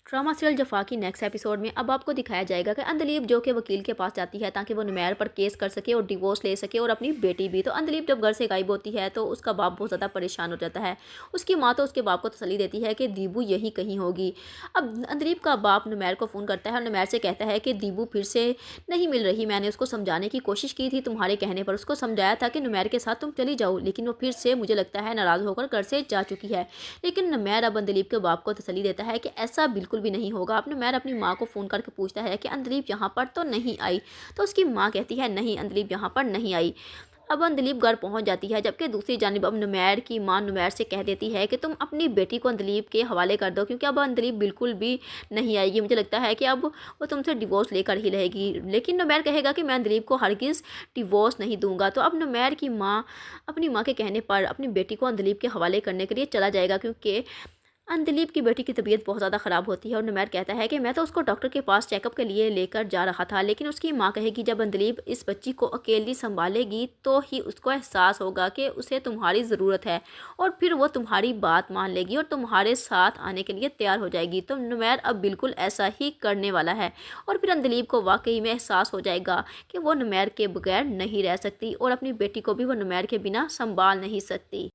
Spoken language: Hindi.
ड्रामा सीरियल जफ़ा की नेक्स्ट एपिसोड में अब आपको दिखाया जाएगा कि अंधलीब जो कि वकील के पास जाती है ताकि वो नुमैर पर केस कर सके और डिवोर्स ले सके और अपनी बेटी भी। तो अंधलीब जब घर से गायब होती है तो उसका बाप बहुत ज़्यादा परेशान हो जाता है। उसकी माँ तो उसके बाप को तसल्ली देती है कि दीबू यहीं कहीं होगी। अब अंधलीब का बाप नुमैर को फ़ोन करता है और नुमैर से कहता है कि दीबू फिर से नहीं मिल रही। मैंने उसको समझाने की कोशिश की थी, तुम्हारे कहने पर उसको समझाया था कि नुमैर के साथ तुम चली जाओ, लेकिन वो फिर से मुझे लगता है नाराज़ होकर घर से जा चुकी है। लेकिन नुमैर अब अंधलीब के बाप को तसल्ली देता है कि ऐसा बिल्कुल भी नहीं होगा। अब नुमैर अपनी माँ को फ़ोन करके पूछता है कि अंधलीब यहाँ पर तो नहीं आई। तो उसकी माँ कहती है नहीं, अंधलीब यहाँ पर नहीं आई। अब अंधलीब घर पहुंच जाती है, जबकि दूसरी जानिब अब नुमैर की माँ नुमैर से कह देती है कि तुम अपनी बेटी को अंधलीब के हवाले कर दो, क्योंकि अब अंधलीब बिल्कुल भी नहीं आएगी। मुझे लगता है कि अब वो तुमसे डिवोर्स लेकर ही रहेगी। लेकिन नुमैर कहेगा कि मैं अंधलीब को हरगिज़ डिवोर्स नहीं दूंगा। तो अब नुमैर की माँ अपनी माँ के कहने पर अपनी बेटी को अंधलीब के हवाले करने के लिए चला जाएगा, क्योंकि अंधलीब की बेटी की तबीयत बहुत ज़्यादा ख़राब होती है और नुमैर कहता है कि मैं तो उसको डॉक्टर के पास चेकअप के लिए लेकर जा रहा था। लेकिन उसकी माँ कहेगी जब अंधलीब इस बच्ची को अकेली संभालेगी तो ही उसको एहसास होगा कि उसे तुम्हारी ज़रूरत है, और फिर वो तुम्हारी बात मान लेगी और तुम्हारे साथ आने के लिए तैयार हो जाएगी। तो नुमैर अब बिल्कुल ऐसा ही करने वाला है और फिर अंधलीब को वाकई में एहसास हो जाएगा कि वो नुमैर के बगैर नहीं रह सकती और अपनी बेटी को भी वो नुमैर के बिना संभाल नहीं सकती।